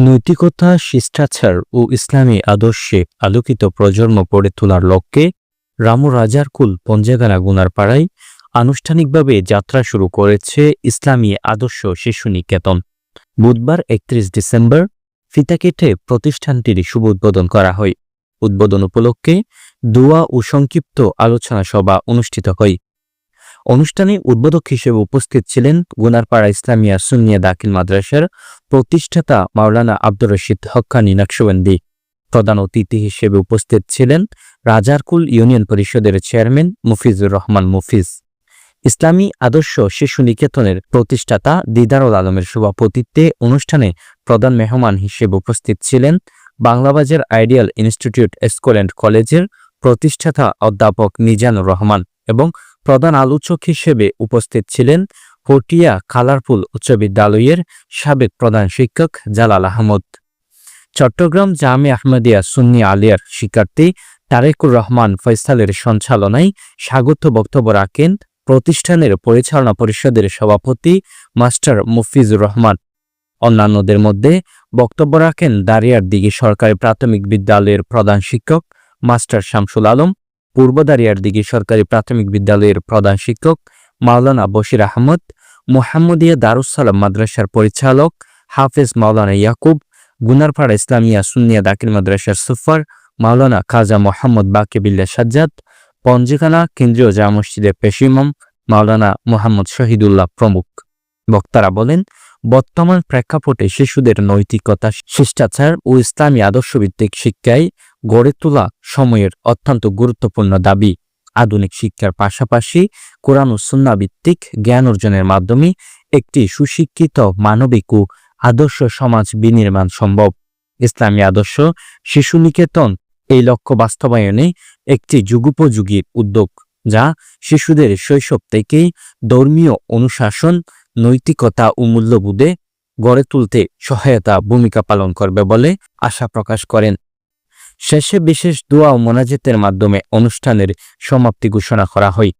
নৈতিকতা, শিষ্টাচার ও ইসলামী আদর্শে আলোকিত প্রজন্ম গড়ে তোলার লক্ষ্যে রামু রাজারকুল পঞ্জেগানা গুনারপাড়ায় আনুষ্ঠানিকভাবে যাত্রা শুরু করেছে ইসলামী আদর্শ শিশু নিকেতন। বুধবার 31 ডিসেম্বর ফিতা কেটে প্রতিষ্ঠানটির শুভ উদ্বোধন করা হয়। উদ্বোধন উপলক্ষে দোয়া ও সংক্ষিপ্ত আলোচনা সভা অনুষ্ঠিত হয়। অনুষ্ঠানে উদ্বোধক হিসেবে উপস্থিত ছিলেন গুনারপাড়া ইসলামিয়া সুন্নিয়া দাখিল মাদ্রাসার প্রতিষ্ঠাতা মাওলানা আব্দুর রশিদ হক্কানি নকশবন্দি। প্রধান অতিথি হিসেবে উপস্থিত ছিলেন রাজারকুল ইউনিয়ন পরিষদের চেয়ারম্যান মুফিজুর রহমান মুফিজ। ইসলামী আদর্শ শিশু নিকেতনের প্রতিষ্ঠাতা দিদারুল আলমের সভাপতিত্বে অনুষ্ঠানে প্রধান মেহমান হিসেবে উপস্থিত ছিলেন Banglabazar ideal institute school and কলেজের প্রতিষ্ঠাতা অধ্যাপক মিজানুর রহমান এবং প্রধান আলোচক হিসেবে উপস্থিত ছিলেন পটিয়া কালারপুল উচ্চ বিদ্যালয়ের সাবেক প্রধান শিক্ষক জালাল আহমদ। চট্টগ্রাম জামে আহমদিয়া সুন্নি আলিয়ার শিক্ষার্থী তারেকুর রহমান ফয়সালের সঞ্চালনায় স্বাগত বক্তব্য রাখেন প্রতিষ্ঠানের পরিচালনা পরিষদের সভাপতি মাস্টার মুফিজুর রহমান। অন্যান্যদের মধ্যে বক্তব্য রাখেন দারিয়ারদিঘি সরকারি প্রাথমিক বিদ্যালয়ের প্রধান শিক্ষক মাস্টার শামসুল আলম, পূর্ব দারিয়ারদিঘি সরকারি প্রাথমিক বিদ্যালয়ের প্রধান শিক্ষক মাওলানা বশির আহমদ, মুহাম্মদিয়া দারুস-সালাম মাদ্রাসার পরিচালক হাফেজ মাওলানা ইয়াকুব, গুনারপাড়া ইসলামিয়া সুন্নিয়া দাখিল মাদ্রাসার সুফার মাওলানা খাজা মোহাম্মদ বাকিবিল্লাহ সাজ্জাদ, পঞ্জেগানা কেন্দ্রীয় জামে মসজিদের পেশ ইমাম মাওলানা মুহাম্মদ শহীদুল্লাহ প্রমুখ। বক্তারা বলেন, বর্তমান প্রেক্ষাপটে শিশুদের নৈতিকতা, শিষ্টাচার ও ইসলামী আদর্শভিত্তিক শিক্ষায় গড়ে তোলা সময়ের অত্যন্ত গুরুত্বপূর্ণ দাবি। আধুনিক শিক্ষার পাশাপাশি কোরআন ও সুন্নাহ ভিত্তিক জ্ঞান অর্জনের মাধ্যমে একটি সুশিক্ষিত মানবিক ও আদর্শ সমাজ বিনির্মাণ সম্ভব। ইসলামী আদর্শ শিশু নিকেতন এই লক্ষ্য বাস্তবায়নে একটি যুগোপযোগী উদ্যোগ, যা শিশুদের শৈশব থেকেই ধর্মীয় অনুশাসন, নৈতিকতা ও মূল্যবোধে গড়ে তুলতে সহায়তা ভূমিকা পালন করবে বলে আশা প্রকাশ করেন। শেষে বিশেষ দোয়া ও মোনাজাতের মাধ্যমে অনুষ্ঠানের সমাপ্তি ঘোষণা করা হয়।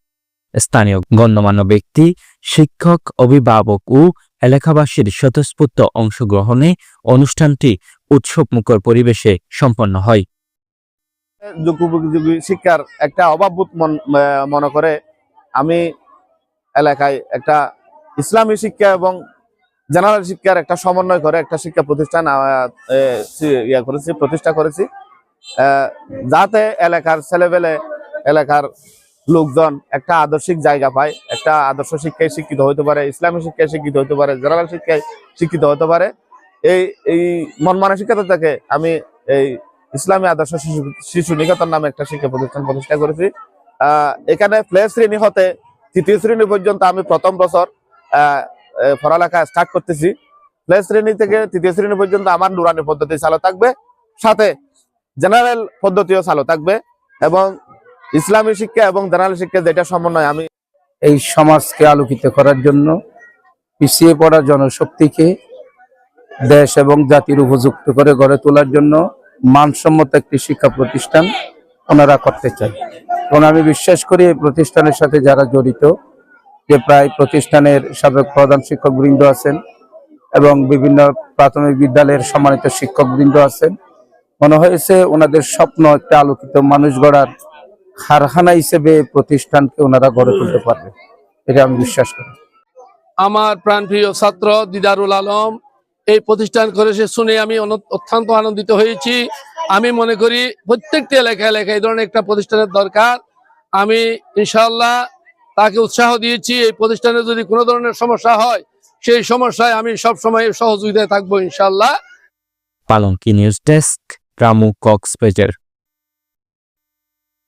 স্থানীয় গণ্যমান্য ব্যক্তি, শিক্ষক, অভিভাবক ও এলাকাবাসীর স্বতঃস্ফূর্ত অংশগ্রহণে অনুষ্ঠানটি উৎসবমুখর পরিবেশে সম্পন্ন হয়। যুগোপযোগী শিক্ষার একটা অভাববোধ মনে করে আমি এলাকায় একটা ইসলামী শিক্ষা এবং জেনারেল শিক্ষার একটা সমন্বয় করে একটা শিক্ষা প্রতিষ্ঠান প্রতিষ্ঠা করেছি, যাতে এলাকার ছেলেবেলে, এলাকার লোকজন একটা আদর্শিক জায়গা পায়, একটা আদর্শ শিক্ষায় শিক্ষিত হতে পারে, ইসলামী শিক্ষায় শিক্ষিত হতে পারে, জেনারেল শিক্ষায় শিক্ষিত হতে পারে। এই মন মানসিকতা থেকে আমি এই ইসলামী আদর্শ শিশু নিকেতন নামে একটা শিক্ষা প্রতিষ্ঠান প্রতিষ্ঠা করেছি। এখানে প্লে শ্রেণী হতে তৃতীয় শ্রেণী পর্যন্ত আমি প্রথম বছর পড়ালেখা স্টার্ট করতেছি। প্লে শ্রেণী থেকে তৃতীয় শ্রেণী পর্যন্ত আমার নুরানি পদ্ধতি চালু থাকবে, সাথে জেনারেল পদ্ধতিও চালু থাকবে, এবং ইসলামী শিক্ষা এবং জেনারেল শিক্ষা যেটা সমন্বয় আমি এই সমাজকে আলোকিত করার জন্য, পিছিয়ে পড়া জনশক্তিকে দেশ এবং জাতির উপযুক্ত করে গড়ে তোলার জন্য মানসম্মত একটি শিক্ষা প্রতিষ্ঠান ওনারা করতে চাই। এবং আমি বিশ্বাস করি এই প্রতিষ্ঠানের সাথে যারা জড়িত, যে প্রায় প্রতিষ্ঠানের সাবেক প্রধান শিক্ষকবৃন্দ আছেন এবং বিভিন্ন প্রাথমিক বিদ্যালয়ের সম্মানিত শিক্ষকবৃন্দ আছেন, মনে হয়েছে ওনাদের স্বপ্ন একটা আলোকিত মানুষ গড়ার কারখানা হিসেবে প্রতিষ্ঠানকে ওনারা গড়ে তুলতে পারবে, এটা আমি বিশ্বাস করি। আমার প্রাণপ্রিয় ছাত্র দিদারুল আলম এই প্রতিষ্ঠান করেছে শুনে আমি অত্যন্ত আনন্দিত হয়েছি। আমি মনে করি প্রত্যেকটি এলাকায় এই ধরনের একটা প্রতিষ্ঠানের দরকার। আমি ইনশাআল্লাহ তাকে উৎসাহ দিয়েছি, এই প্রতিষ্ঠানে যদি কোনো ধরনের সমস্যা হয় সেই সমস্যায় আমি সবসময় সহযোগিতায় থাকবো ইনশাআল্লাহ। পালঙ্কি নিউজ ডেস্ক, রামু, কক্সবাজার।